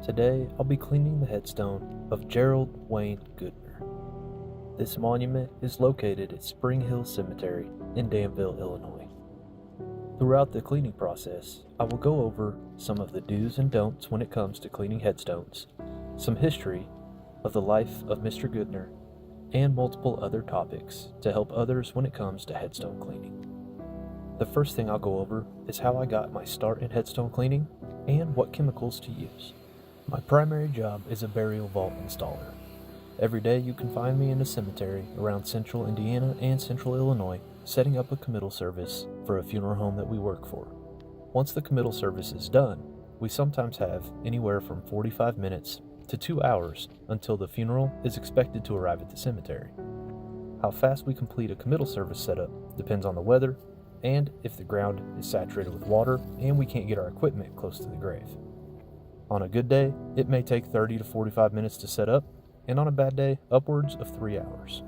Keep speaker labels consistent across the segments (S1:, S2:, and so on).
S1: Today, I'll be cleaning the headstone of Gerald Wayne Goodner. This monument is located at Spring Hill Cemetery in Danville, Illinois. Throughout the cleaning process, I will go over some of the do's and don'ts when it comes to cleaning headstones, some history of the life of Mr. Goodner, and multiple other topics to help others when it comes to headstone cleaning. The first thing I'll go over is how I got my start in headstone cleaning and what chemicals to use. My primary job is a burial vault installer. Every day you can find me in a cemetery around central Indiana and central Illinois setting up a committal service for a funeral home that we work for. Once the committal service is done, we sometimes have anywhere from 45 minutes to 2 hours until the funeral is expected to arrive at the cemetery. How fast we complete a committal service setup depends on the weather and if the ground is saturated with water and we can't get our equipment close to the grave. On a good day, it may take 30 to 45 minutes to set up, and on a bad day, upwards of 3 hours.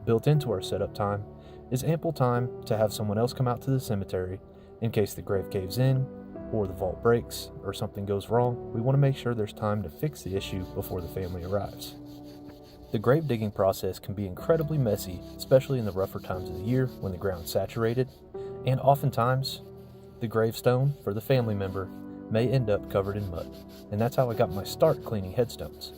S1: Built into our setup time is ample time to have someone else come out to the cemetery in case the grave caves in, or the vault breaks, or something goes wrong. We want to make sure there's time to fix the issue before the family arrives. The grave digging process can be incredibly messy, especially in the rougher times of the year when the ground's saturated, and oftentimes, the gravestone for the family member may end up covered in mud, and that's how I got my start cleaning headstones.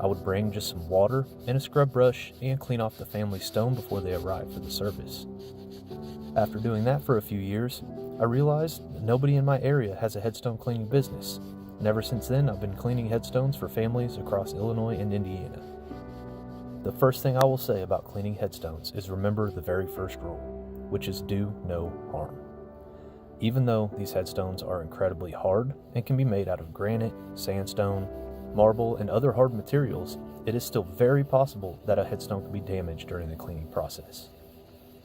S1: I would bring just some water and a scrub brush and clean off the family stone before they arrived for the service. After doing that for a few years, I realized that nobody in my area has a headstone cleaning business, and ever since then I've been cleaning headstones for families across Illinois and Indiana. The first thing I will say about cleaning headstones is remember the very first rule, which is do no harm. Even though these headstones are incredibly hard and can be made out of granite, sandstone, marble, and other hard materials, it is still very possible that a headstone can be damaged during the cleaning process.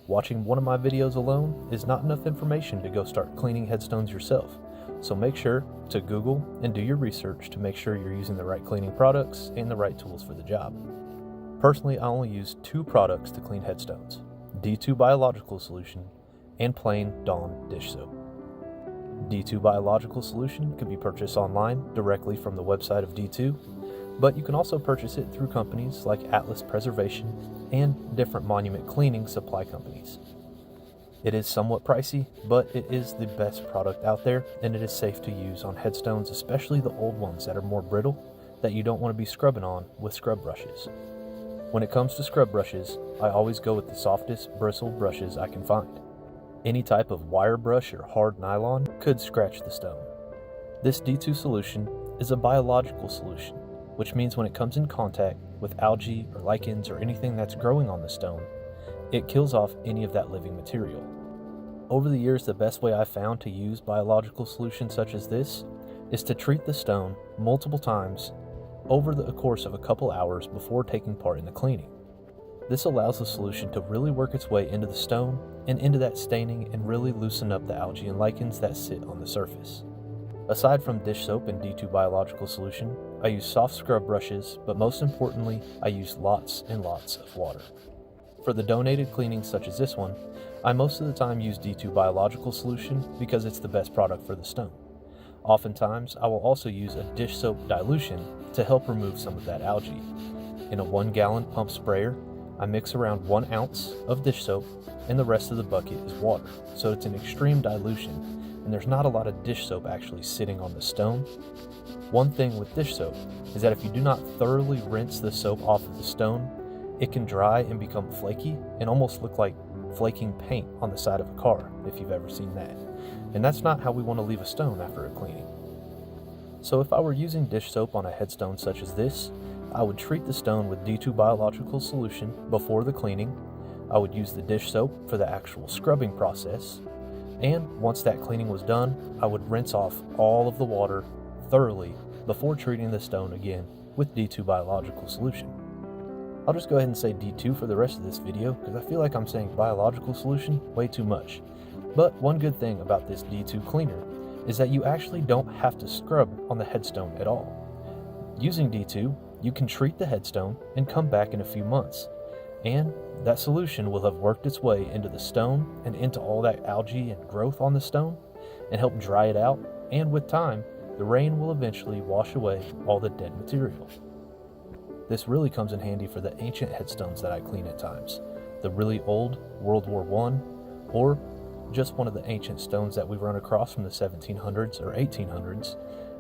S1: Watching one of my videos alone is not enough information to go start cleaning headstones yourself, so make sure to Google and do your research to make sure you're using the right cleaning products and the right tools for the job. Personally, I only use 2 products to clean headstones: D2 biological solution and plain Dawn dish soap. D2 biological solution can be purchased online directly from the website of D2, but you can also purchase it through companies like Atlas Preservation and different monument cleaning supply companies. It is somewhat pricey, but it is the best product out there, and it is safe to use on headstones, especially the old ones that are more brittle that you don't want to be scrubbing on with scrub brushes. When it comes to scrub brushes, I always go with the softest bristle brushes I can find. Any type of wire brush or hard nylon could scratch the stone. This D2 solution is a biological solution, which means when it comes in contact with algae or lichens or anything that's growing on the stone, it kills off any of that living material. Over the years, the best way I've found to use biological solutions such as this is to treat the stone multiple times over the course of a couple hours before taking part in the cleaning. This allows the solution to really work its way into the stone and into that staining and really loosen up the algae and lichens that sit on the surface. Aside from dish soap and D2 biological solution, I use soft scrub brushes, but most importantly, I use lots and lots of water. For the donated cleanings such as this one, I most of the time use D2 biological solution because it's the best product for the stone. Oftentimes, I will also use a dish soap dilution to help remove some of that algae. In a 1-gallon pump sprayer, I mix around 1 ounce of dish soap and the rest of the bucket is water, so it's an extreme dilution and there's not a lot of dish soap actually sitting on the stone. One thing with dish soap is that if you do not thoroughly rinse the soap off of the stone, it can dry and become flaky and almost look like flaking paint on the side of a car, if you've ever seen that. And that's not how we want to leave a stone after a cleaning. So if I were using dish soap on a headstone such as this, I would treat the stone with D2 biological solution before the cleaning. I would use the dish soap for the actual scrubbing process. And once that cleaning was done, I would rinse off all of the water thoroughly before treating the stone again with D2 biological solution. I'll just go ahead and say D2 for the rest of this video because I feel like I'm saying biological solution way too much. But one good thing about this D2 cleaner is that you actually don't have to scrub on the headstone at all. Using D2, you can treat the headstone and come back in a few months, and that solution will have worked its way into the stone and into all that algae and growth on the stone and help dry it out, and with time, the rain will eventually wash away all the dead material. This really comes in handy for the ancient headstones that I clean at times, the really old World War I, or just one of the ancient stones that we run across from the 1700s or 1800s.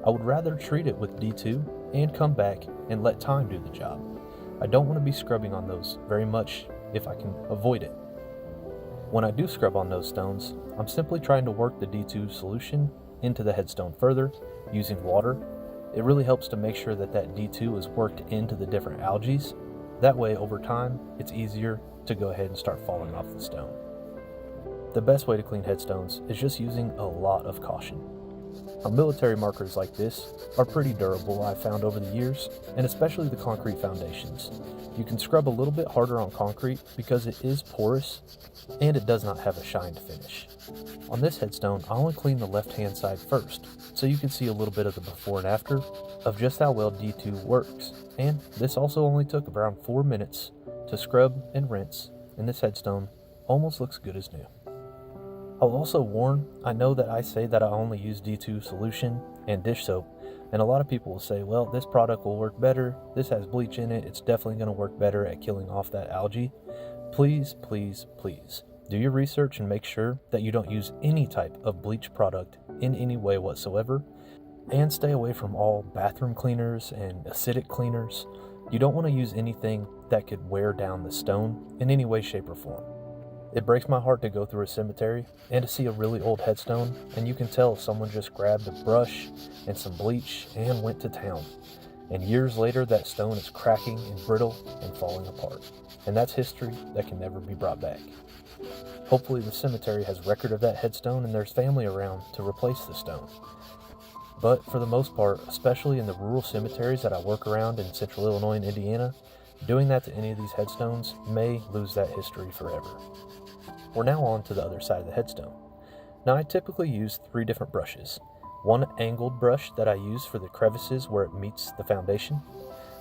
S1: I would rather treat it with D2 and come back and let time do the job. I don't want to be scrubbing on those very much if I can avoid it. When I do scrub on those stones, I'm simply trying to work the D2 solution into the headstone further using water. It really helps to make sure that that D2 is worked into the different algae. That way, over time, it's easier to go ahead and start falling off the stone. The best way to clean headstones is just using a lot of caution. Now, military markers like this are pretty durable, I've found over the years, and especially the concrete foundations. You can scrub a little bit harder on concrete because it is porous and it does not have a shined finish. On this headstone, I only clean the left-hand side first, so you can see a little bit of the before and after of just how well D2 works. And this also only took around 4 minutes to scrub and rinse, and this headstone almost looks good as new. I'll also warn, I know that I say that I only use D2 solution and dish soap, and a lot of people will say, well, this product will work better, this has bleach in it, it's definitely going to work better at killing off that algae. Please, please, please, do your research and make sure that you don't use any type of bleach product in any way whatsoever, and stay away from all bathroom cleaners and acidic cleaners. You don't want to use anything that could wear down the stone in any way, shape, or form. It breaks my heart to go through a cemetery and to see a really old headstone, and you can tell someone just grabbed a brush and some bleach and went to town. And years later, that stone is cracking and brittle and falling apart. And that's history that can never be brought back. Hopefully the cemetery has record of that headstone and there's family around to replace the stone. But for the most part, especially in the rural cemeteries that I work around in central Illinois and Indiana, doing that to any of these headstones may lose that history forever. We're now on to the other side of the headstone. Now I typically use 3 different brushes. One angled brush that I use for the crevices where it meets the foundation.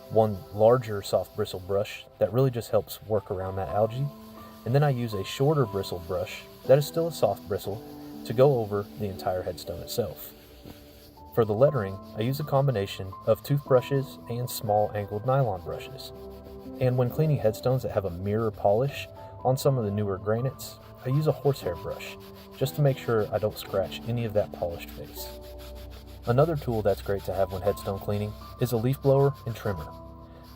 S1: One larger soft bristle brush that really just helps work around that algae. And then I use a shorter bristle brush that is still a soft bristle to go over the entire headstone itself. For the lettering, I use a combination of toothbrushes and small angled nylon brushes. And when cleaning headstones that have a mirror polish on some of the newer granites, I use a horsehair brush just to make sure I don't scratch any of that polished face. Another tool that's great to have when headstone cleaning is a leaf blower and trimmer.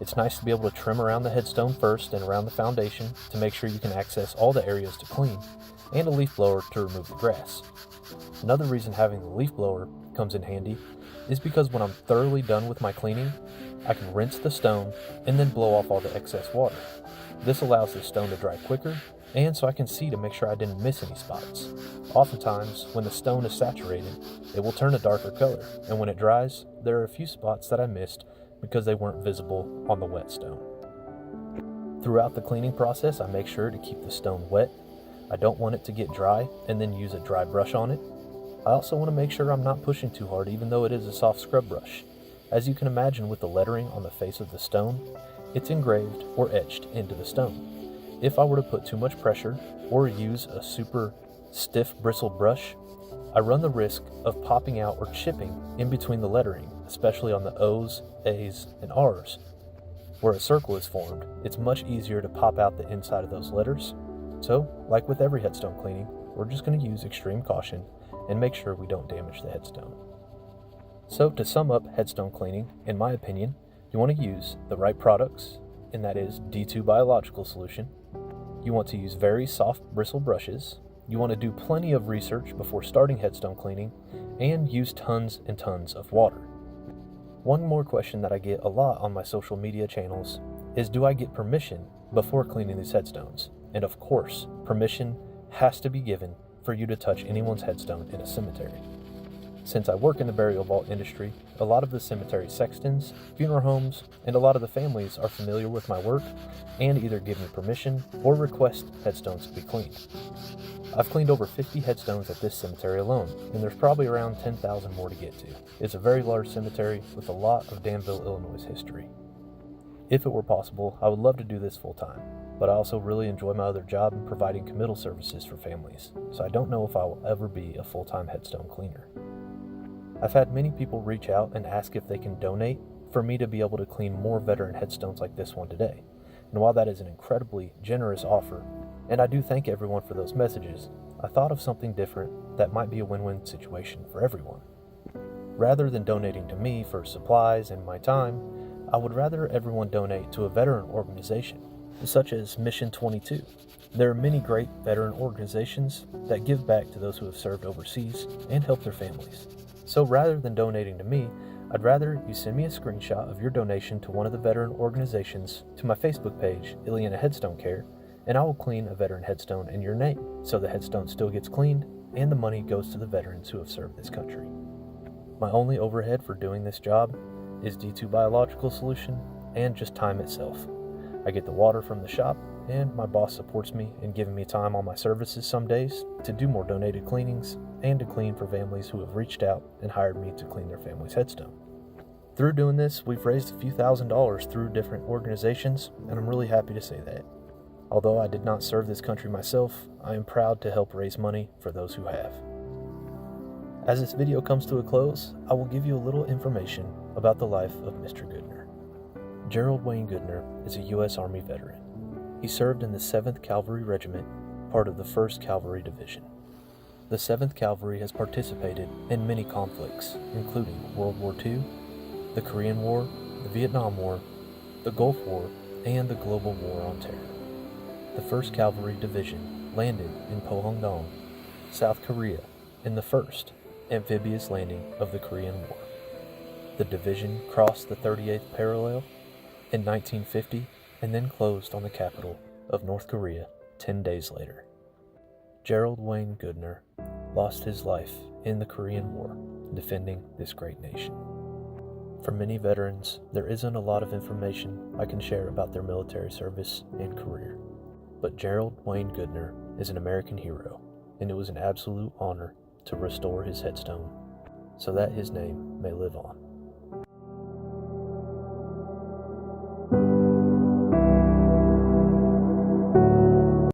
S1: It's nice to be able to trim around the headstone first and around the foundation to make sure you can access all the areas to clean, and a leaf blower to remove the grass. Another reason having the leaf blower comes in handy is because when I'm thoroughly done with my cleaning, I can rinse the stone and then blow off all the excess water. This allows the stone to dry quicker, and so I can see to make sure I didn't miss any spots. Oftentimes, when the stone is saturated, it will turn a darker color, and when it dries, there are a few spots that I missed because they weren't visible on the wet stone. Throughout the cleaning process, I make sure to keep the stone wet. I don't want it to get dry and then use a dry brush on it. I also want to make sure I'm not pushing too hard even though it is a soft scrub brush. As you can imagine with the lettering on the face of the stone, it's engraved or etched into the stone. If I were to put too much pressure or use a super stiff bristled brush, I run the risk of popping out or chipping in between the lettering, especially on the O's, A's, and R's. Where a circle is formed, it's much easier to pop out the inside of those letters. So, like with every headstone cleaning, we're just going to use extreme caution and make sure we don't damage the headstone. So to sum up headstone cleaning, in my opinion, you want to use the right products, and that is D2 biological solution. You want to use very soft bristle brushes. You want to do plenty of research before starting headstone cleaning, and use tons and tons of water. One more question that I get a lot on my social media channels is, do I get permission before cleaning these headstones? And of course, permission has to be given for you to touch anyone's headstone in a cemetery. Since I work in the burial vault industry, a lot of the cemetery sextons, funeral homes, and a lot of the families are familiar with my work and either give me permission or request headstones to be cleaned. I've cleaned over 50 headstones at this cemetery alone, and there's probably around 10,000 more to get to. It's a very large cemetery with a lot of Danville, Illinois history. If it were possible, I would love to do this full time, but I also really enjoy my other job in providing committal services for families, so I don't know if I will ever be a full-time headstone cleaner. I've had many people reach out and ask if they can donate for me to be able to clean more veteran headstones like this one today. And while that is an incredibly generous offer, and I do thank everyone for those messages, I thought of something different that might be a win-win situation for everyone. Rather than donating to me for supplies and my time, I would rather everyone donate to a veteran organization, such as Mission 22. There are many great veteran organizations that give back to those who have served overseas and help their families. So rather than donating to me, I'd rather you send me a screenshot of your donation to one of the veteran organizations to my Facebook page, Illianaheadstonecare, and I will clean a veteran headstone in your name, so the headstone still gets cleaned and the money goes to the veterans who have served this country. My only overhead for doing this job is D2 biological solution and just time itself. I get the water from the shop, and my boss supports me in giving me time on my services some days to do more donated cleanings and to clean for families who have reached out and hired me to clean their family's headstone. Through doing this, we've raised a few $1,000s through different organizations, and I'm really happy to say that. Although I did not serve this country myself, I am proud to help raise money for those who have. As this video comes to a close, I will give you a little information about the life of Mr. Goodner. Gerald Wayne Goodner is a U.S. Army veteran. He served in the 7th Cavalry Regiment, part of the 1st Cavalry Division. The 7th Cavalry has participated in many conflicts, including World War II, the Korean War, the Vietnam War, the Gulf War, and the Global War on Terror. The 1st Cavalry Division landed in Pohangdong, South Korea, in the first amphibious landing of the Korean War. The division crossed the 38th parallel in 1950 and then closed on the capital of North Korea 10 days later. Gerald Wayne Goodner lost his life in the Korean War defending this great nation. For many veterans, there isn't a lot of information I can share about their military service and career. But Gerald Wayne Goodner is an American hero, and it was an absolute honor to restore his headstone so that his name may live on.